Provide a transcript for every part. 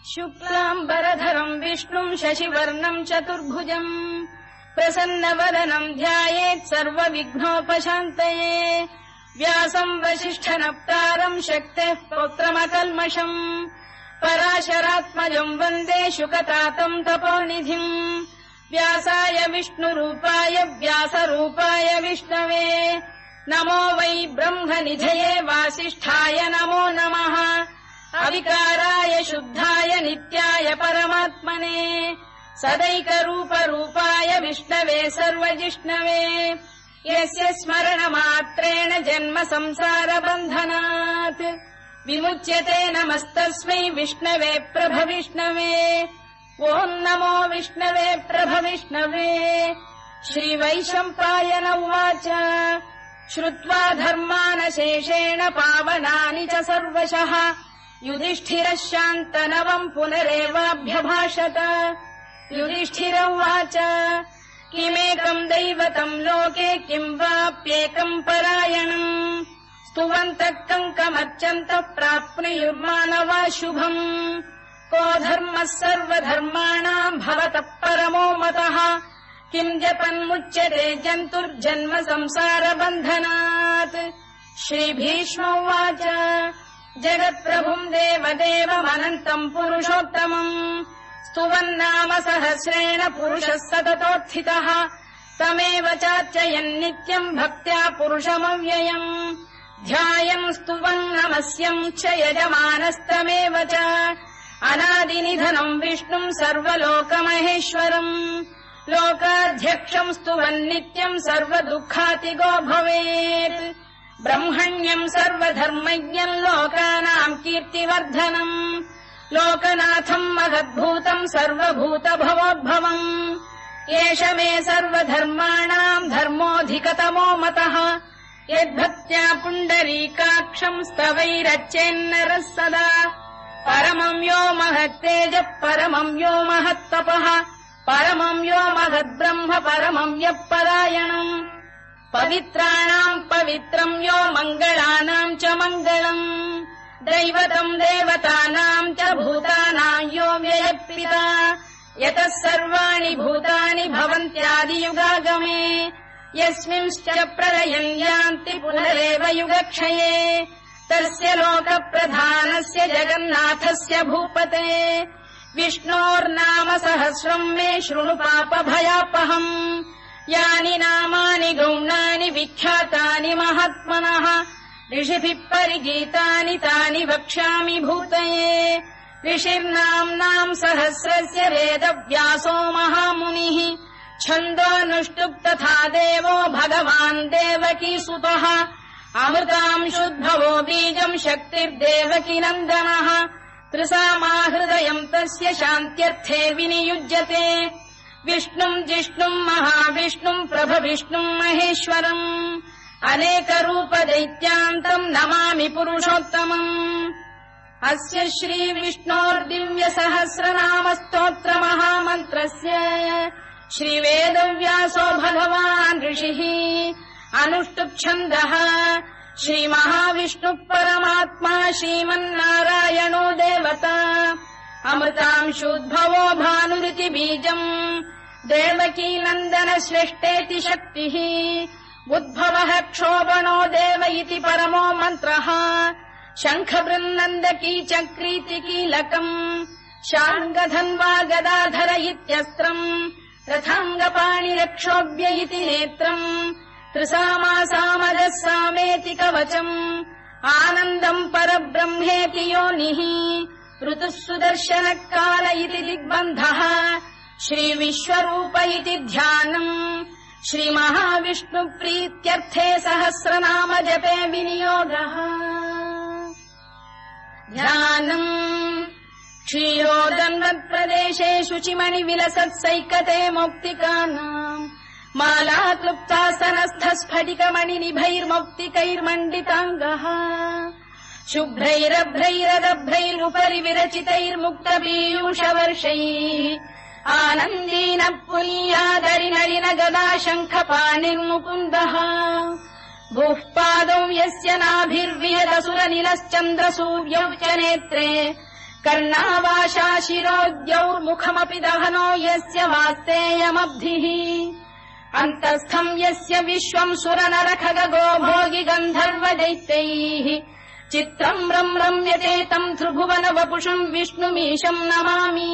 शुक्लाम्बरधरम् विष्णुम् शशिवर्णम् चतुर्भुजम् प्रसन्नवदनम् ध्यायेत् सर्वविघ्नोपशान्तये व्यासम् वसिष्ठनप्तारम् शक्तेः पौत्रमकल्मषम् पराशरात्मजम् वन्दे शुकतातम् तपोनिधिम् व्यासाय विष्णुरूपाय व्यासरूपाय विष्णवे नमो वै ब्रह्मनिधये वासिष्ठाय नमो नमः अविकाराय शुद्धाय नित्याय परमात्मने सदैकरूपरूपाय विष्णवे सर्वजिष्णवे यस्य स्मरणमात्रेण जन्म संसारबन्धनात् विमुच्यते नमस्तस्मै विष्णवे प्रभविष्णवे ॐ नमो विष्णवे प्रभविष्णवे श्रीवैशम्पायन उवाच श्रुत्वा धर्मानशेषेण पावनानि च सर्वशः युधिष्ठिरः शान्तनवम् पुनरेवाभ्यभाषत युधिष्ठिर उवाच किमेकम् दैवतम् लोके किम् वाप्येकम् परायणम् स्तुवन्तः कङ्कमर्चन्तः प्राप्नुयुर्मानवा शुभम् को धर्मः सर्वधर्माणाम् भवतः परमो मतः किम् जपन्मुच्यते जन्तुर्जन्म संसारबन्धनात् श्रीभीष्म उवाच जगत्प्रभुम् देवदेवमनन्तम् पुरुषोत्तमम् स्तुवन्नाम सहस्रेण पुरुषः सततोत्थितः तमेव चार्चयन् नित्यम् भक्त्या पुरुषमव्ययम् ध्यायम् स्तुवन् नमस्यम् च यजमानस्तमेव च अनादिनिधनम् विष्णुम् सर्वलोकमहेश्वरम् लोकाध्यक्षम् स्तुवन् नित्यम् सर्वदुःखातिगो भवेत् ब्रह्मण्यम् सर्वधर्मज्ञम् लोकानाम् कीर्तिवर्धनम् लोकनाथम् महद्भूतम् सर्वभूतभवोद्भवम् एष मे सर्वधर्माणाम् धर्मोऽधिकतमो मतः यद्भक्त्या पुण्डरीकाक्षम् स्तवैरच्चेन्नरः सदा परमम् यो महत्तेजः परमम् यो महत्तपः परमम् यो महद्ब्रह्म परमम् यः परायणम् पवित्राणाम् पवित्रम् यो मङ्गलानाम् च मङ्गलम् दैवतम् देवतानाम् च भूतानाम् यो व्ययपिता यतः सर्वाणि भूतानि भवन्त्यादियुगागमे यस्मिंश्च प्रलयम् यान्ति पुनरेव युगक्षये तस्य लोकप्रधानस्य जगन्नाथस्य भूपते विष्णोर्नाम सहस्रम् मे शृणु पापभयापहम् यानि नामानि गौणानि विख्यातानि महात्मनः ऋषिभिः परिगीतानि तानि वक्ष्यामि भूतये ऋषिर्नाम्नाम् सहस्रस्य वेदव्यासो महामुनिः छन्दोऽनुष्टुप् तथा देवो भगवान् देवकीसुतः अमृतांशुद्भवो बीजम् शक्तिर्देवकी नन्दनः त्रिसामाहृदयम् तस्य शान्त्यर्थे विनियुज्यते विष्णुम् जिष्णुम् महाविष्णुम् प्रभविष्णुम् महेश्वरम् अनेकरूपदैत्यान्तम् नमामि पुरुषोत्तमम् अस्य श्रीविष्णोर्दिव्यसहस्रनामस्तोत्रमहामन्त्रस्य श्रीवेदव्यासो भगवान् ऋषिः अनुष्टुप्छन्दः श्रीमहाविष्णुः परमात्मा श्रीमन्नारायणो देवता अमृतांशुद्भवो भानुरिति बीजम् देवकी नन्दन श्रेष्ठेति शक्तिः उद्भवः क्षोभणो देव इति परमो मन्त्रः शङ्खबृन्नन्दकी चक्रीति कीलकम् शार्ङ्गधन्वा गदाधर इत्यस्त्रम् रथाङ्गपाणिरक्षोभ्य इति नेत्रम् त्रिसामासामजः सामेति कवचम् आनन्दम् परब्रह्मेति योनिः ऋतुः सुदर्शनकाल इति दिग्बन्धः श्रीविश्वरूप इति ध्यानम् श्रीमहाविष्णुप्रीत्यर्थे सहस्रनाम जपे विनियोगः ध्यानम् क्षीरोदन्वत्प्रदेशे शुचिमणिविलसत्सैकते मौक्तिकानाम् माला क्लुप्तासनस्थस्फटिकमणिनिभैर्मौक्तिकैर्मण्डिताङ्गः शुभ्रैरभ्रैरदभ्रैरुपरि विरचितैर्मुक्तपीयूषवर्षैः आनन्दीन पुनीयादरिनलिन गदा शङ्खपाणिर्मुकुन्दः भूः पादौ यस्य नाभिर्विहदसुरनिलश्चन्द्रसूर्यौ च नेत्रे कर्णावाशा शिरोद्यौर्मुखमपि दहनो यस्य वास्तेयमब्धिः अन्तस्थम् यस्य विश्वम् सुरनरखगो भोगि गन्धर्वदैत्यैः चित्रम् रम्यते तम् त्रिभुवन वपुषम् विष्णुमीशम् नमामि।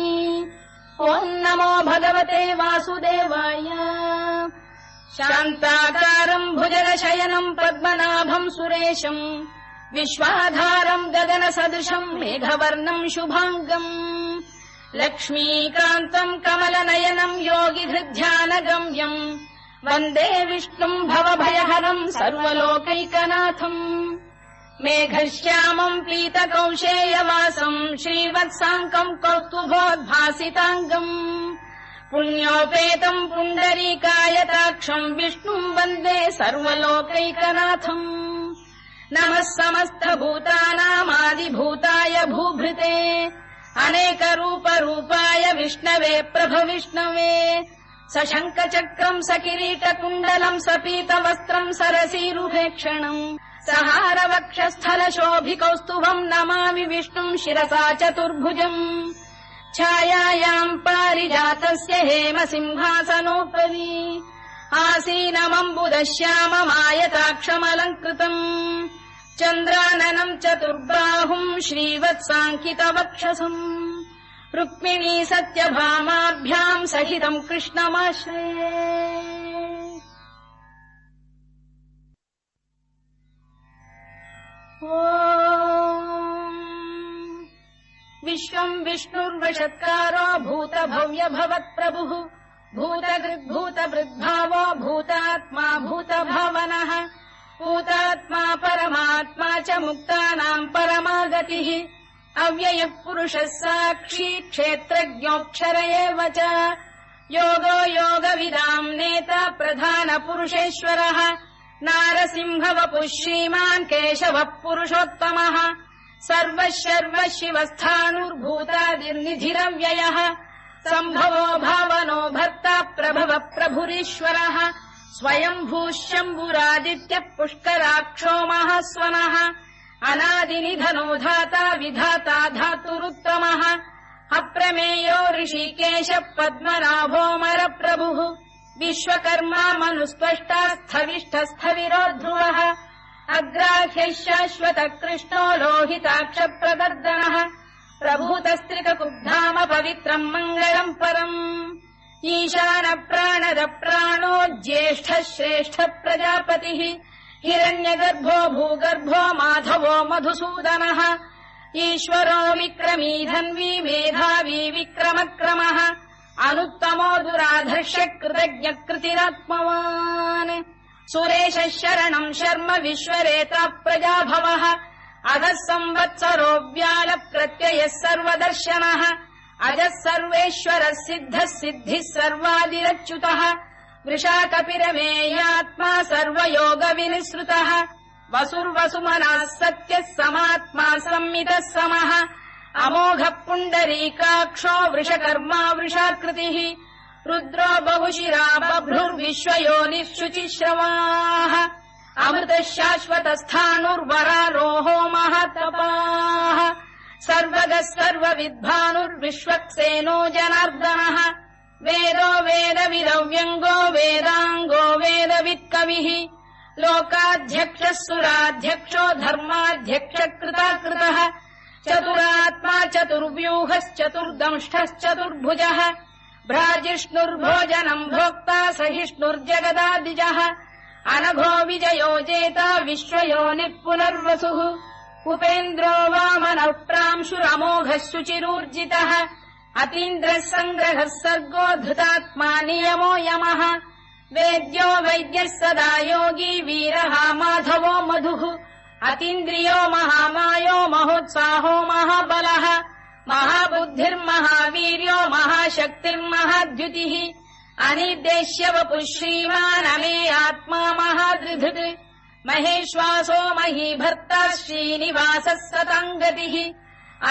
ॐ नमो भगवते वासुदेवाय। शान्ताकारम् भुजगशयनम् पद्मनाभम् सुरेशम् विश्वाधारम् गगनसदृशम् मेघवर्णम् शुभाङ्गम् लक्ष्मीकान्तम् कमलनयनम् योगिहृद्ध्यानगम्यम् वन्दे विष्णुम् भवभयहरम् सर्वलोकैकनाथम् मेघश्यामम् पीतकौशेयवासम् श्रीवत्साङ्कम् कौस्तुभोद्भासिताङ्गम् पुण्योपेतम् पुण्डरीकायताक्षम् विष्णुम् वन्दे सर्वलोकैकनाथम् नमः समस्तभूतानामादिभूताय भूभृते अनेकरूपरूपाय विष्णवे प्रभविष्णवे सशङ्खचक्रम् सकिरीटकुण्डलम् सपीतवस्त्रम् सरसीरुहेक्षणम् सहारवक्षस्थलशोभिकौस्तुभम् नमामि विष्णुम् शिरसा चतुर्भुजम् छायायाम् पारिजातस्य हेमसिंहासनोपरि आसीनमम्बुदश्याममायताक्षमलङ्कृतम् चन्द्राननम् चतुर्बाहुम् श्रीवत्साङ्कितवक्षसम् रुक्मिणी सत्यभामाभ्याम् सहितम् कृष्णमाश्रये। विश्वम् विष्णुर्वषत्कारो भूतभव्य भवत्प्रभुः भूतकृद्भूतभृद्भावो भूतात्मा भूतभावनः भूतात्मा परमात्मा च मुक्तानाम् परमागतिः अव्ययः पुरुषः साक्षी क्षेत्रज्ञोऽक्षर एव च योगो योगविदाम् नेता प्रधानपुरुषेश्वरः नारसिंहवपुः श्रीमान् केशवः पुरुषोत्तमः सर्वः शर्वः शिवस्थाणुर्भूतादिर्निधिरव्ययः सम्भवो भावनो भर्ता प्रभवः प्रभुरीश्वरः स्वयम्भूः शम्भुरादित्यः पुष्कराक्षो महास्वनः अनादिनिधनो धाता विधाता धातुरुत्तमः अप्रमेयो ऋषिकेशः पद्मनाभोऽमरप्रभुः विश्वकर्मा मनुस्पष्टा स्थविष्ठस्थविरो ध्रुवः अग्राह्यः शाश्वतः कृष्णो लोहिताक्षप्रदर्दनः प्रभूतस्त्रिककुब्धाम पवित्रम् मङ्गलम् परम् ईशानप्राणदप्राणो ज्येष्ठः श्रेष्ठः प्रजापतिः हिरण्यगर्भो भूगर्भो माधवो मधुसूदनः ईश्वरो विक्रमी धन्वी मेधावी विक्रमक्रमः अनुत्तमो दुराधर्ष्य कृतज्ञकृतिरात्मवान् सुरेशः शरणम् शर्म विश्वरेता प्रजाभवः अधः संवत्सरो व्यालप्रत्ययः सर्वदर्शनः अजः सर्वेश्वरः सिद्धः सिद्धिः सर्वादिरच्युतः वृषाकपिरमेयात्मा सर्वयोगविनिसृतः वसुर्वसुमनः सत्यः समात्मा संमितः समः अमोघः पुण्डरीकाक्षो वृषकर्मा वृषाकृतिः रुद्रो बहुशिरा बभ्रुर्विश्वयोनिः शुचिश्रवाः अमृतः शाश्वतस्थाणुर्वरारोहो महातपाः सर्वगः सर्वविद्भानुर्विश्वक्सेनो जनार्दनः वेदो वेदविदव्यङ्गो वेदाङ्गो वेदवित्कविः लोकाध्यक्षः सुराध्यक्षो धर्माध्यक्षकृताकृतः चतुरात्मा चतुर्व्यूहश्चतुर्दंष्टश्चतुर्भुजः भ्राजिष्णुर्भोजनम् भोक्ता सहिष्णुर्जगदादिजः अनघो विजयो जेता विश्वयोनिः पुनर्वसुः उपेन्द्रो वामनः प्रांशुरमोघः शुचिरूर्जितः अतीन्द्रः सङ्ग्रहः सर्गो धृतात्मा नियमो यमः वेद्यो वैद्यः सदा योगी वीरः माधवो मधुः अतीन्द्रियो महामायो महोत्साहो महाबलः महाबुद्धिर्महावीर्यो महाशक्तिर्महाद्युतिः अनिर्देश्य वपुः श्रीमान् अमे आत्मा महादृधृत् महेश्वासो महीभर्ता श्रीनिवासः सताङ्गतिः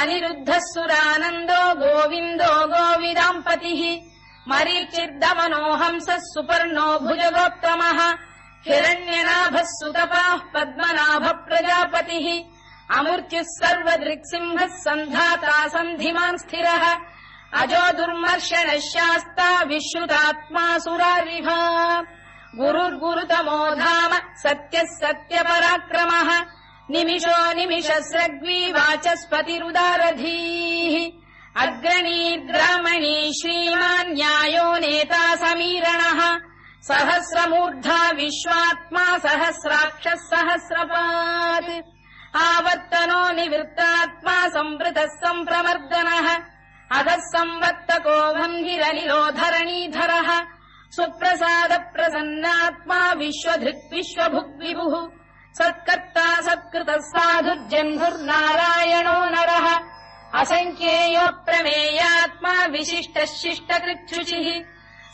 अनिरुद्धः सुरानन्दो गोविन्दो गोविदाम्पतिः मरीचिर्दमनो हंसः सुपर्णो भुजगोत्तमः हिरण्यनाभः सुतपाः पद्मनाभः प्रजापतिः अमृत्युः सर्वदृक्सिंहः सन्धाता सन्धिमान् स्थिरः अजो दुर्मर्षणः शास्ता विश्रुतात्मा सुरारिः गुरुर्गुरुतमो धाम सत्यः सत्यपराक्रमः निमिषो निमिषस्रग्वी वाचस्पतिरुदारधीः अग्रणीर्ग्रामणी श्रीमान् न्यायो नेता समीरणः सहस्रमूर्धा विश्वात्मा सहस्राक्षः सहस्रपात् आवर्तनो निवृत्तात्मा संवृतः सम्प्रमर्दनः अधः संवर्तको भङ्गिरनिलो धरणीधरः सुप्रसाद प्रसन्नात्मा विश्वधृक् विश्वभुग्विभुः सत्कर्ता सत्कृतः साधुर्जह्नुर्नारायणो नरः असङ्ख्येयो प्रमेयात्मा विशिष्टः शिष्टकृच्छुचिः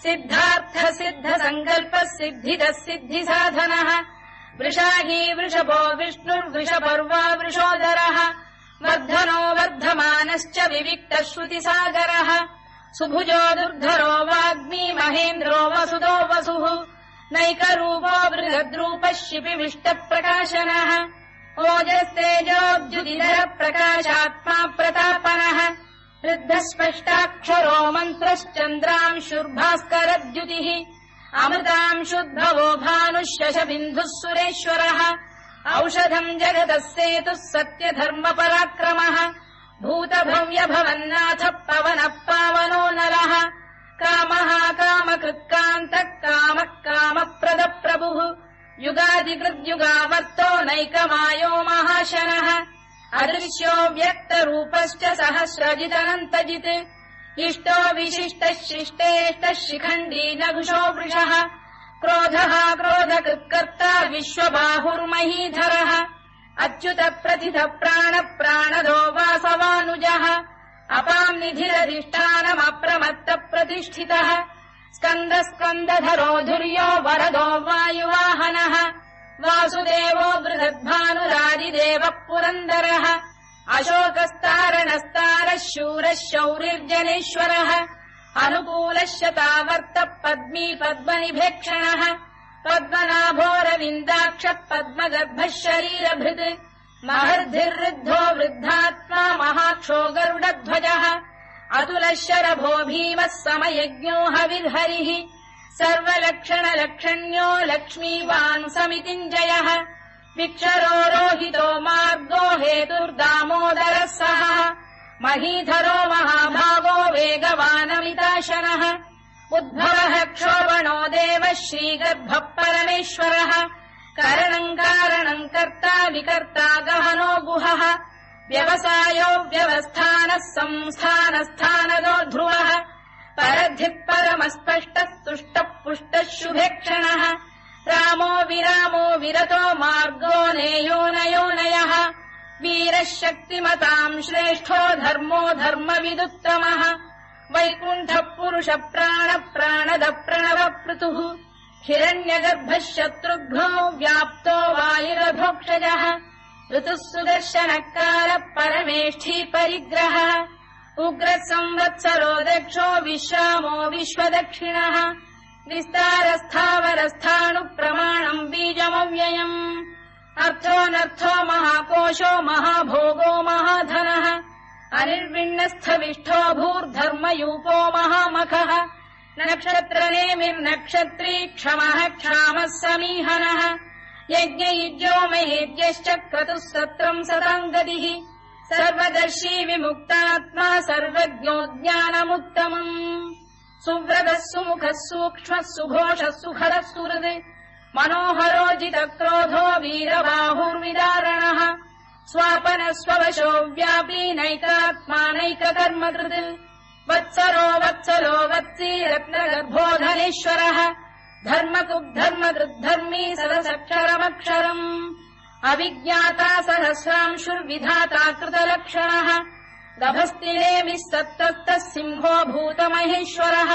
सिद्धार्थ सिद्ध सङ्कल्पः सिद्धिदः सिद्धिसाधनः वृषाही वृषभो विष्णुर्वृषपर्वा वृषोदरः वर्धनो वर्धमानश्च विविक्तः श्रुतिसागरः सुभुजो दुर्धरो वाग्मी महेन्द्रो वसुदो वसुः नैकरूपो बृहद्रूपः शिपिविष्टप्रकाशनः ओजस्तेजोऽब्जुदिधरः प्रकाशात्मा प्रतापनः ऋद्धस्पष्टाक्षरो मन्त्रश्चन्द्रांशुर्भास्करद्युतिः अमृतांशुद्भवो भानुः शशबिन्दुः सुरेश्वरः औषधम् जगतः सेतुः सत्यधर्मपराक्रमः भूतभव्यभवन्नाथ पवनः पावनो नरः कामः कामकृत्कान्तः कामः कामप्रदप्रभुः युगादिकृद्युगावर्तो नैकमायो महाशनः अदृश्यो व्यक्तरूपश्च सहस्रजिदनन्तजित् इष्टो विशिष्टः शिष्टेष्टः शिखण्डी नघुषो वृषः क्रोधः क्रोधकृत्कर्ता विश्वबाहुर्महीधरः अच्युत प्रथित प्राण प्राणदो वासवानुजः अपाम् निधिरधिष्ठानमप्रमत्त प्रतिष्ठितः स्कन्द स्कन्दधरो धुर्यो वरदो वायुवाहनः वासुदेवो बृहद्भानुरादिदेवः पुरन्दरः अशोकस्तारणस्तारः शूरः शौरिर्जनेश्वरः अनुकूलः शतावर्तः पद्मी पद्मनिभेक्षणः पद्मनाभोरविन्दाक्षः पद्मगर्भः शरीरभृत् महर्धिर्वृद्धो वृद्धात्मा महाक्षो गरुडध्वजः अतुलः शरभो भीमः समयज्ञो हविर्हरिः सर्वलक्षणलक्षण्यो लक्ष्मीवान् समितिञ्जयः विक्षरो रोहितो मार्गो हेतुर्दामोदरः सः महीधरो महाभागो वेगवानमिताशनः उद्भवः क्षोभणो देवः श्रीगर्भः परमेश्वरः करणम् कारणम् कर्ता विकर्ता गहनो गुहः व्यवसायो व्यवस्थानः संस्थानस्थानदो ध्रुवः परद्धिः परमस्पष्टः तुष्टः पुष्टः शुभेक्षणः रामो विरामो विरतो मार्गो नेयो नयोनयः वीरः शक्तिमताम् श्रेष्ठो धर्मो धर्मविदुत्तमः वैकुण्ठः पुरुष प्राण प्राणद प्रणव पृतुः हिरण्यगर्भः शत्रुघ्नो व्याप्तो वायुरभोक्षजः ऋतुः सुदर्शनकार परमेष्ठी परिग्रहः उग्रः संवत्सरो दक्षो विश्रामो विश्वदक्षिणः विस्तारस्थावरस्थाणुप्रमाणम् बीजमव्ययम् अर्थोऽनर्थो महाकोशो महाभोगो महाधनः अनिर्विण्णस्थविष्ठो भूर्धर्मयूपो महामखः नक्षत्रनेमिर्नक्षत्री क्षमः क्षामः समीहनः यज्ञयुज्यो महेद्यश्च क्रतुः सत्रम् सताम् गतिः सर्वदर्शी विमुक्तात्मा सर्वज्ञो ज्ञानमुत्तमम् सुव्रतः सुमुखः सूक्ष्मः सुघोषः सुखरः सुहृद् मनोहरोजितक्रोधो वीरबाहुर्विदारणः स्वापनः स्ववशो व्यापी नैकात्मानैककर्मकृत् वत्सरो वत्सलो वत्सी रत्नगर्भोधनेश्वरः धर्मकृद्धर्मकृद्धर्मी सदसक्षरमक्षरम् अविज्ञाता सहस्रांशुर्विधाता कृतलक्षणः दभस्तिनेमिः सत्तस्तः सिंहो भूतमहेश्वरः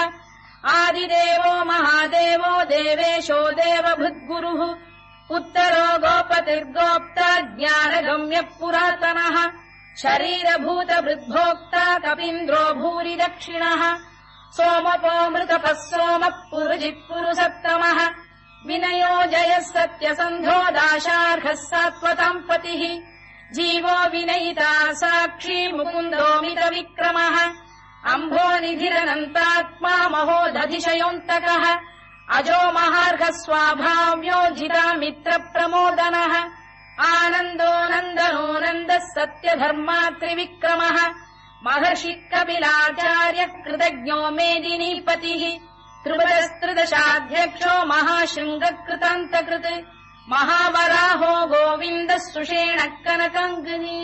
आदिदेवो महादेवो देवेशो देवभृद्गुरुः उत्तरो गोपतिर्गोप्ता ज्ञानगम्यः पुरातनः शरीरभूतवृद्भोक्ता कपीन्द्रो भूरि दक्षिणः सोमपोऽमृतपः सोमः पुरुजित् पुरुसत्तमः विनयो जयः सत्यसन्धो दाशार्हः सात्वताम् पतिः जीवो विनयिता साक्षी मुकुन्दोमित विक्रमः अम्भो निधिरनन्तात्मा महोदधिशयोऽन्तकः अजो महार्घः स्वाभाव्यो जिता मित्र प्रमोदनः आनन्दो नन्दनो नन्दः सत्यधर्मा त्रिविक्रमः महर्षि कपिलाचार्य कृतज्ञो मेदिनीपतिः त्रिपुरस्त्रिदशाध्यक्षो महाशृङ्गकृतान्तकृत् महावराहो गोविन्दः सुषेणः कनकाङ्गिनी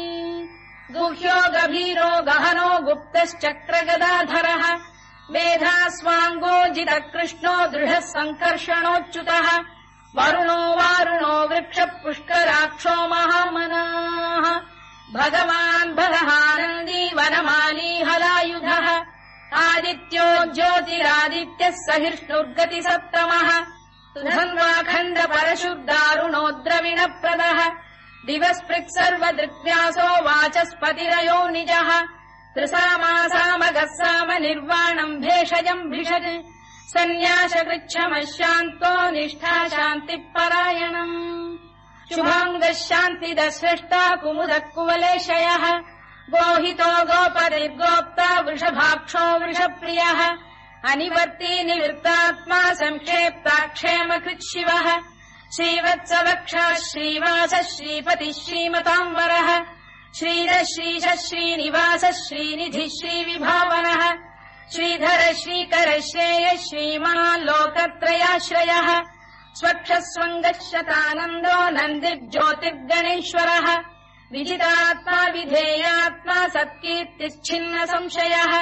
गुह्यो गभीरो गहनो गुप्तश्चक्रगदाधरः मेधास्वाङ्गो जितः कृष्णो दृढः सङ्कर्षणोच्युतः वरुणो वारुणो वृक्षः पुष्कराक्षो महामनाः भगवान् बलहानन्दी वनमाली हलायुधः आदित्यो ज्योतिरादित्यः सहिष्णुर्गतिसप्तमः सुधन्वाखण्ड परशुर्दारुणो द्रविणप्रदः दिवस्पृक् सर्वदृग्व्यासो वाचस्पतिरयो निजः त्रिसामासामगः साम निर्वाणम् भेषजम् भिषज सन्न्यासकृच्छमः शान्तो निष्ठा शान्तिपरायणम् शुभाङ्गः शान्तिदः स्रष्टा कुमुदः कुवलेशयः गोहितो गोपतिर्गोप्ता वृषभाक्षो वृषप्रियः अनिवर्ती निवृत्तात्मा संक्षेप्ताक्षेमकृच्छिवः श्रीवत्सवक्षः श्रीवासः श्रीपतिः श्रीमताम्बरः श्रीधः श्रीशः श्रीनिवासः श्रीनिधिः श्रीविभावनः श्रीधर श्रीकर श्रेयः श्रीमान् लोकत्रयाश्रयः स्वक्षस्वङ्गः शतानन्दो नन्दिर्ज्योतिर्गणेश्वरः विजितात्मा विधेयात्मा सत्कीर्तिश्छिन्न संशयः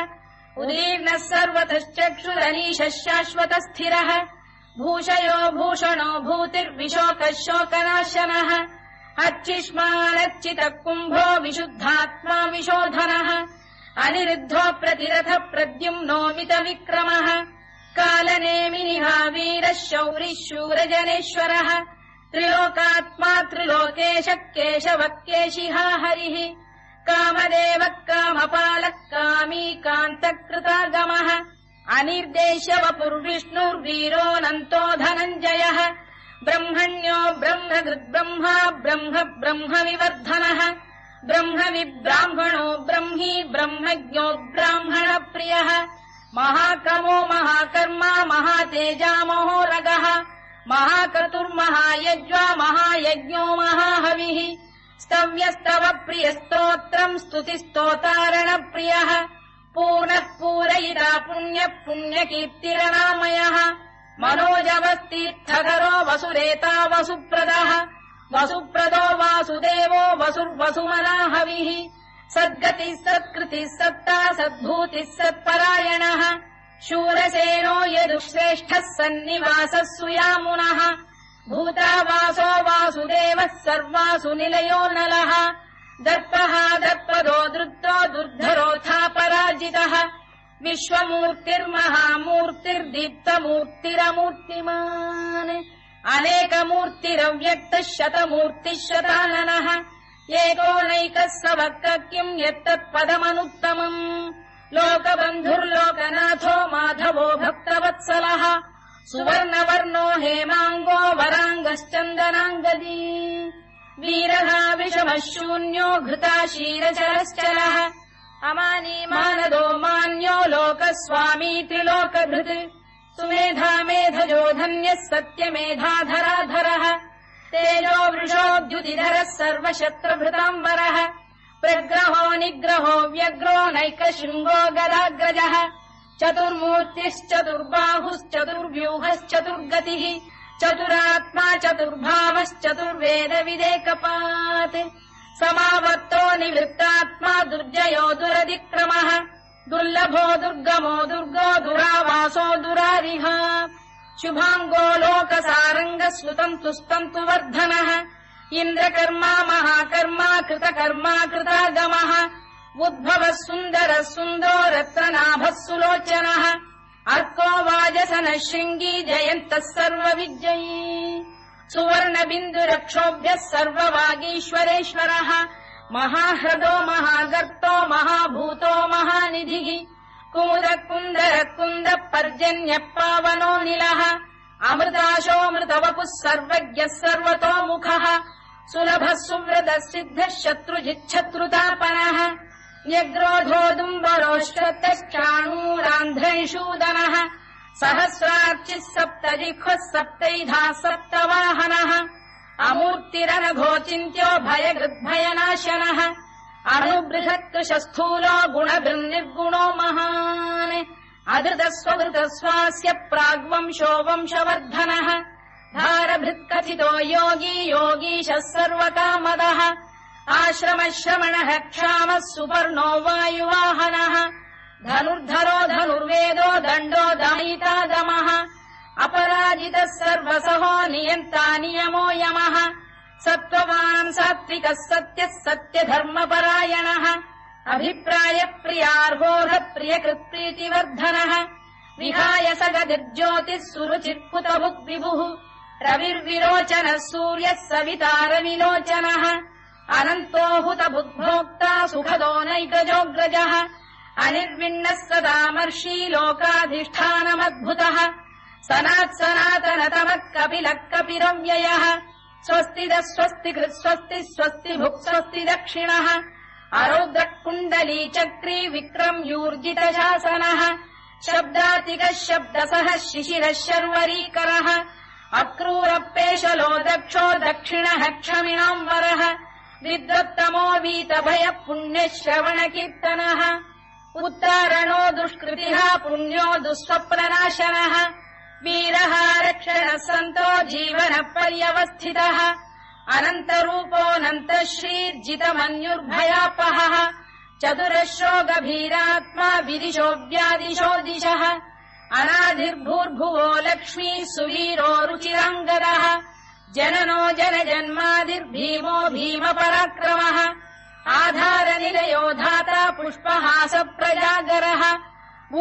उदीर्णः सर्वतश्चक्षुरनीशः शाश्वतस्थिरः भूषयो भूषणो भूतिर्विशोकः शोकनाशनः अर्चिष्मानर्चितः कुम्भो विशुद्धात्मा विशोधनः अनिरुद्धो प्रतिरथ प्रद्युम्नोमित विक्रमः कालनेमिनिहा वीरः शौरिः शूरजनेश्वरः त्रिलोकात्मा त्रिलोकेशः केशवः केशिहा हरिः कामदेवः कामपालः कामी कान्तकृतागमः अनिर्देश्य वपुर्विष्णुर्वीरोऽनन्तो धनञ्जयः ब्रह्मण्यो ब्रह्मकृद्ब्रह्मा ब्रह्म ब्रह्मविवर्धनः ब्रह्मविब्राह्मणो ब्रह्मी ब्रह्मज्ञो ब्राह्मणप्रियः महाकमो महाकर्मा महातेजा महोरगः महाक्रतुर्महायज्वा महायज्ञो महाहविः स्तव्यस्तव प्रियस्तोत्रम् स्तुतिस्तोतारणप्रियः पूर्णः पूरयिता पुण्यः पुण्यकीर्तिरनामयः मनोजवस्तीर्थकरो वसुरेता वसुप्रदः वसुप्रदो वासुदेवो वसुर्वसुमनाहविः सद्गतिः सत्कृतिः सत्ता सद्भूतिः सत्परायणः शूरसेनो यदुश्रेष्ठः सन्निवासः सुयामुनः भूतावासो वासुदेवः सर्वासु निलयो नलः दर्पः दर्पदो दृप्तो दुर्धरोऽथा पराजितः विश्वमूर्तिर्महामूर्तिर्दीप्तमूर्तिरमूर्तिमान् अनेकमूर्तिरव्यक्तः शतमूर्तिः शताननः एकोनैकः सवक्कः किम् यत्तत्पदमनुत्तमम् लोकबन्धुर्लोकनाथो माधवो भक्तवत्सलः सुवर्णवर्णो हेमाङ्गो वराङ्गश्चन्दनाङ्गदी वीरः विषमः शून्यो घृता शीरचरश्चरः अमानी मानदो मान्यो लोकस्वामी त्रिलोकधृत् सुमेधा मेधजो धन्यः सत्यमेधाधराधरः तेजो वृषोद्युतिधरः सर्वशत्रुभृताम्बरः प्रग्रहो निग्रहो व्यग्रो नैकशृङ्गो गदाग्रजः चतुर्मूर्तिश्चतुर्बाहुश्चतुर्व्यूहश्चतुर्गतिः चतुरात्मा चतुर्भावश्चतुर्वेदविदेकपात् समावर्तो निवृत्तात्मा दुर्जयो दुरतिक्रमः दुर्लभो दुर्गमो दुर्गो दुरावासो दुरारिः शुभाङ्गो लोकसारङ्गः सुतन्तु वर्धनः इन्द्रकर्मा महाकर्मा कृतकर्मा कृतागमः उद्भवः सुन्दरः सुन्दरो रत्ननाभः सुलोचनः अर्को वाजसनः शृङ्गी जयन्तः सर्वविजयी सुवर्णबिन्दुरक्षोभ्यः सर्ववागीश्वरेश्वरः महाह्रदो महागर्तो महाभूतो महानिधिः कुमुदः कुन्दरः कुन्दः पर्जन्यः पावनो निलः अमृताशोऽमृतवपुः सर्वज्ञः सर्वतोमुखः सुलभः सुव्रतः सिद्धः शत्रुजिच्छत्रुतापनः न्यग्रोधोदुम्बरोश्चतश्चाणूरान्ध्रैषूदनः सहस्रार्चिः सप्तजिह्वः सप्तैधाः सप्तवाहनः अमूर्तिरनघोचिन्त्यो भयगृद्भयनाशनः अणुबृहत्कृशस्थूलो गुणभृन्निर्गुणो महान् अधृतस्वधृतस्वास्य प्राग्वंशो वंशवर्धनः धारभृत्कथितो योगी योगीशः सर्वकामदः आश्रमश्रमणः क्षामः सुपर्णो वायुवाहनः धनुर्धरो धनुर्वेदो दण्डो दमयिता दमः अपराजितः सर्वसहो नियन्ता नियमो यमः सत्त्ववान् सात्विकः सत्यः सत्यधर्मपरायणः अभिप्रायप्रियार्होरः प्रियकृत्प्रीतिवर्धनः विहाय सगतिर्ज्योतिः सुरुचित्पुतभुग्विभुः रविर्विरोचनः सूर्यः सवितारविलोचनः अनन्तो हुतभुग्भोक्ता सुखदो नैकजोऽग्रजः अनिर्विण्णः सदामर्षी लोकाधिष्ठानमद्भुतः सनात्सनातनतमः कपिलः कपिरव्ययः स्वस्तिदः स्वस्तिकृत् स्वस्ति स्वस्तिभुक् स्वस्ति दक्षिणः अरौद्रः कुण्डली चक्री विक्रम्यूर्जितशासनः शब्दातिकः शब्दसः शिशिरः शर्वरीकरः अक्रूरपेशलो दक्षो दक्षिणः क्षमिणाम्बरः विद्वत्तमो वीतभयः पुण्यः श्रवणकीर्तनः उत्तारणो दुष्कृतिः पुण्यो दुःस्वप्ननाशनः वीरः रक्षणः सन्तो जीवनः पर्यवस्थितः अनन्तरूपोऽनन्तः श्रीर्जितमन्युर्भयापहः चतुरश्रो गभीरात्मा विदिशो व्यादिशो दिशः अनाधिर्भूर्भुवो लक्ष्मी सुवीरो रुचिराङ्गदः जननो जनजन्मादिर्भीमो भीमपराक्रमः आधारनिलयो धाता पुष्पहास प्रजागरः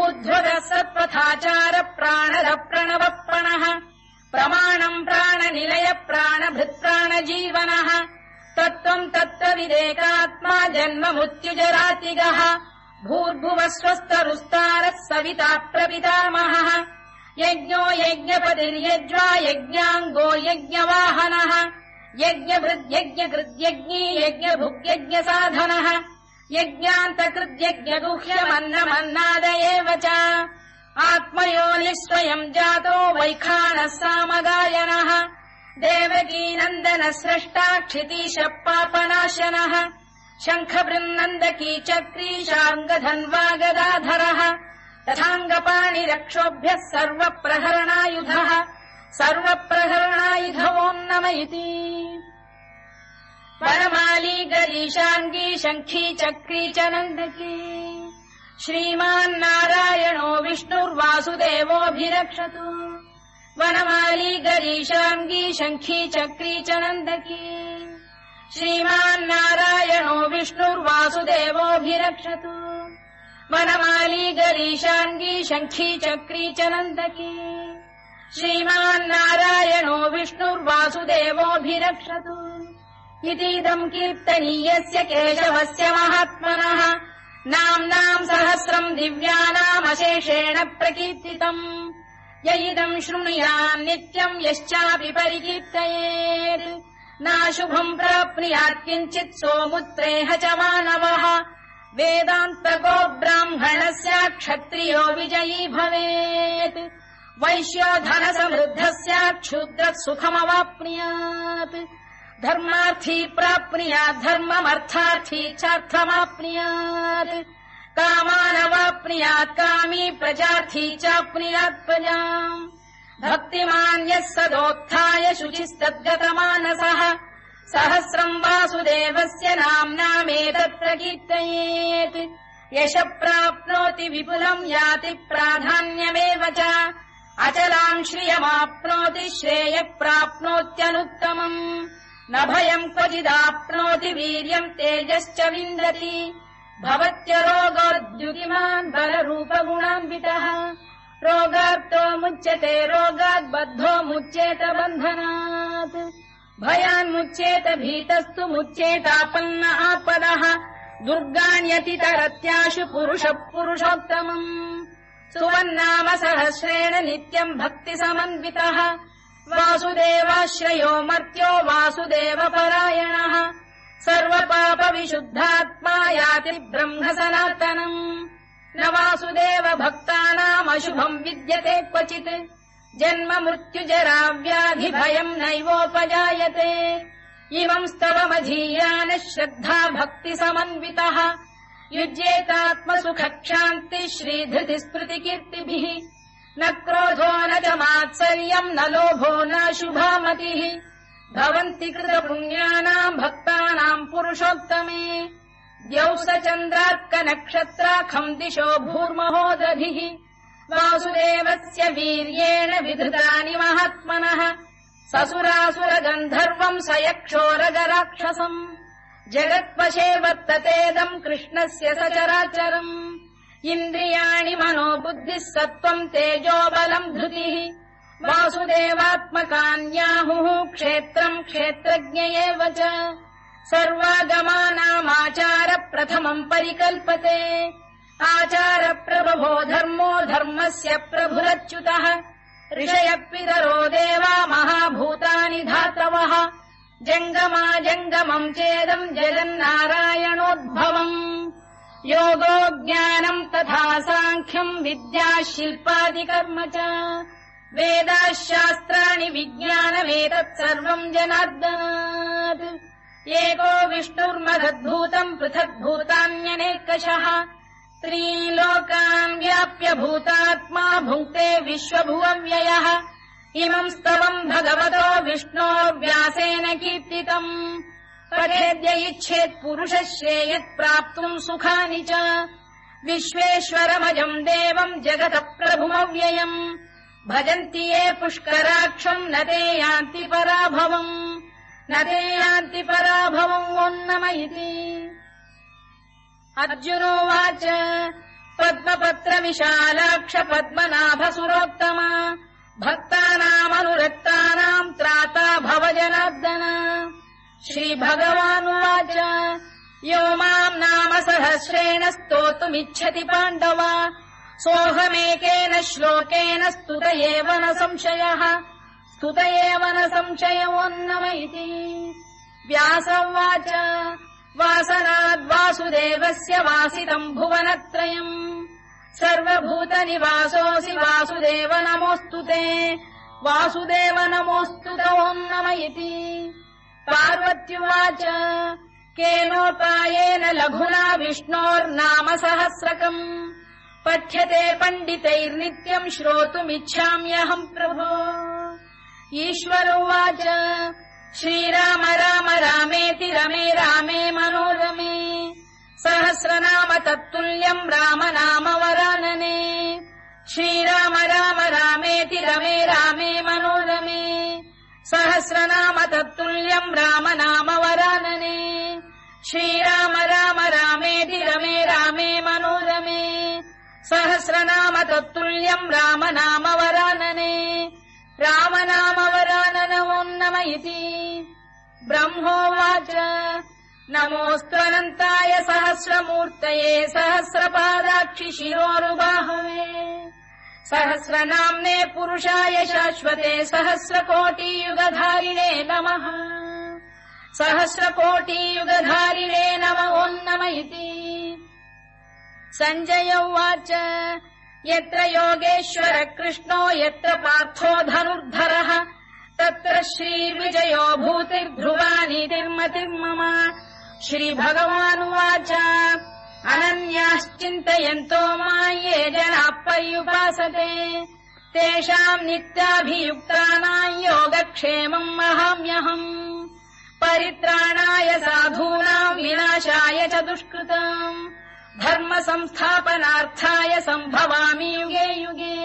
ऊर्ध्वरः सत्पथाचार प्राणद प्रणवप्रणः प्रमाणम् प्राणनिलय प्राणभृत्प्राणजीवनः तत्त्वम् तत्त्वविदेकात्मा जन्ममृत्युजरातिगः भूर्भुवः स्वस्तरुस्तारः सविता प्रपितामहः यज्ञो यज्ञपतिर्यज्वा यज्ञाङ्गो यज्ञवाहनः यज्ञभृद्यज्ञकृद्यज्ञी यज्ञभुग्यज्ञसाधनः यज्ञान्तकृद्यज्ञगुह्यमन्नमन्नाद एव च आत्मयोनिः स्वयम् जातो वैखानः सामगायनः देवकीनन्दनः स्रष्टा क्षितीशः पापनाशनः शङ्खबृन्नन्दकी चक्री शार्ङ्गधन्वा गदाधरः तथाङ्गपाणिरक्षोभ्यः सर्वप्रहरणायुधः सर्वप्रहरणायुधवो नम इति वनमाली गरीशाङ्गी शङ्खी चक्री च नन्दकी श्रीमान्नारायणो विष्णुर्वासुदेवोऽभिरक्षतु वनमाली गरीशाङ्गी शङ्खी चक्री च नन्दकी श्रीमान्नारायणो विष्णुर्वासुदेवोऽभिरक्षतु वनमाली गरीशाङ्गी शङ्खी चक्री च नन्दकी श्रीमान्नारायणो विष्णुर्वासुदेवोऽभिरक्षतु इतीदम् कीर्तनीयस्य केशवस्य महात्मनः नाम्नाम् सहस्रम् दिव्यानामशेषेण प्रकीर्तितम् य इदम् शृणुयान् नित्यम् यश्चापि परिकीर्तयेत् नाशुभम् प्राप्नुयात् किञ्चित् सोमुत्रेह च मानवः वेदान्तको ब्राह्मणस्य क्षत्रियो विजयी भवेत् वैश्यो धनसमृद्धस्य क्षुद्रः सुखमवाप्नुयात् धर्मार्थी प्राप्नुयात् धर्ममर्थार्थी चार्थमाप्नुयात् कामानवाप्नुयात् कामी प्रजार्थी चाप्नुयात् प्रजाम् भक्तिमान् यः सदोत्थाय शुचिस्तद्गतमानसः सहस्रम् वासुदेवस्य नाम्नामेतत्र कीर्तयेत् यशः प्राप्नोति विपुलम् याति प्राधान्यमेव च अचलाम् श्रियमाप्नोति श्रेयः प्राप्नोत्यनुत्तमम् न भयम् क्वचिदाप्नोति वीर्यम् तेजश्च विन्दति भवत्यरोगोद्युतिमान् बलरूपगुणान्वितः रोगार्तो मुच्यते रोगात् बद्धो मुच्येत बन्धनात् भयान्मुच्येत भीतस्तु मुच्येतापन्न आपदः दुर्गाण्यतितरत्याशु पुरुषः पुरुषोत्तमम् सुवन्नाम सहस्रेण नित्यम् भक्तिसमन्वितः वासुदेवाश्रयो मर्त्यो वासुदेवपरायणः सर्वपापविशुद्धात्मा याति ब्रह्म सनातनम् न वासुदेव भक्तानामशुभम् विद्यते क्वचित् जन्म मृत्युजरा व्याधि भयम् नैवोपजायते इमम् स्तवमधीयानः श्रद्धा भक्ति समन्वितः युज्येतात्मसुखक्षान्ति श्रीधृति स्मृतिकीर्तिभिः न क्रोधो न च मात्सर्यम् न लोभो न शुभामतिः भवन्ति कृतपुण्यानाम् भक्तानाम् पुरुषोत्तमे द्यौः चन्द्रार्कनक्षत्राखम् दिशो भूर्महो दधिः वासुदेवस्य वीर्येण विधृतानि महात्मनः ससुरासुरगन्धर्वम् स यक्षोरगराक्षसम् जगत्वशे वर्ततेदम् कृष्णस्य सचराचरम् इन्द्रियाणि मनो बुद्धिः सत्त्वम् तेजो बलम् धृतिः वासुदेवात्मकान्याहुः क्षेत्रम् क्षेत्रज्ञ एव च सर्वागमानामाचार प्रथमम् परिकल्पते आचार प्रभवो धर्मो धर्मस्य प्रभुरच्युतः ऋषयः पितरो देवा महाभूतानि धातवः जङ्गमाजङ्गमम् चेदम् जगन्नारायणोद्भवम् योगो ज्ञानम् तथा साङ्ख्यम् विद्या शिल्पादिकर्म च वेदाः शास्त्राणि विज्ञानमेतत् सर्वम् जनार्दनात् एको विष्णुर्महद्भूतम् पृथग्भूतान्यनेकशः त्रीन् लोकान् व्याप्य भूतात्मा भुङ्क्ते विश्वभुवव्ययः इमम् स्तवम् भगवतो विष्णोर्व्यासेन कीर्तितम् पठेद्य इच्छेत् पुरुषः श्रेयत् प्राप्तुम् सुखानि च विश्वेश्वरमजम् देवम् जगतः प्रभुमव्ययम् भजन्ति ये पुष्कराक्षम् न ते यान्ति पराभवम् ओन्नम इति अर्जुनोवाच पद्मपत्र विशालाक्ष पद्मनाभसुरोत्तम भक्तानामनुरक्तानाम् त्राता भव जनार्दन श्रीभगवानुवाच यो माम् नाम सहस्रेण स्तोतुमिच्छति पाण्डव सोऽहमेकेन श्लोकेन स्तुत एव न संशयोऽन्नम इति व्यासोवाच वासनाद्वासुदेवस्य वासितम् भुवनत्रयम् सर्वभूतनिवासोऽसि वासुदेव नमोऽस्तु ते ओन्नम इति पार्वत्युवाच केनोपायेन लघुना विष्णोर्नाम सहस्रकम् पठ्यते पण्डितैर्नित्यम् श्रोतुमिच्छाम्यहम् प्रभो ईश्वरोवाच श्रीराम राम रामेति रमे रामे मनोरमे सहस्रनाम तत्तुल्यम् राम नाम वरानने श्रीराम राम रामेति रमे रामे मनोरमे सहस्रनाम तत्तुल्यम् राम नाम वरानने श्रीराम राम रामेति रमे रामे मनोरमे सहस्रनाम तत्तुल्यम् राम नाम वरानने राम नाम वराननमोन्नम इति ब्रह्मोवाच नमोऽस्त्वनन्ताय सहस्रमूर्तये सहस्रपादाक्षि शिरोरुबाहवे सहस्रनाम्ने पुरुषाय शाश्वते सहस्रकोटियुगधारिणे नमः सहस्रकोटियुगधारिणे ओन्नम इति सञ्जय उवाच यत्र योगेश्वर कृष्णो यत्र पार्थो धनुर्धरः तत्र श्रीविजयो भूतिर्ध्रुवानीतिर्मतिर्मम श्रीभगवानुवाच अनन्याश्चिन्तयन्तो मां ये जनाः पर्युपासते तेषाम् नित्याभियुक्तानाम् योगक्षेमम् वहाम्यहम् परित्राणाय साधूनाम् विनाशाय च दुष्कृताम् धर्म संस्थापनार्थाय सम्भवामि युगे युगे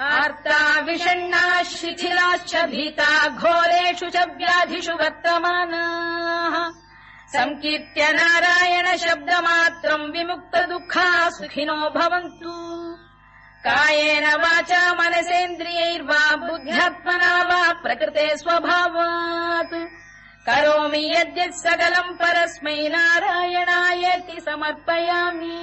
आर्ता विषण्णाः शिथिलाश्च भीता घोरेषु च व्याधिषु वर्तमानाः संकीर्त्य नारायण शब्दमात्रम् विमुक्त दुःखाः सुखिनो भवन्तु कायेन वाचा मनसेन्द्रियैर्वा बुद्ध्यात्मना वा प्रकृते स्वभावात् करोमि यद्यत् सकलम् परस्मै नारायणायेति समर्पयामि।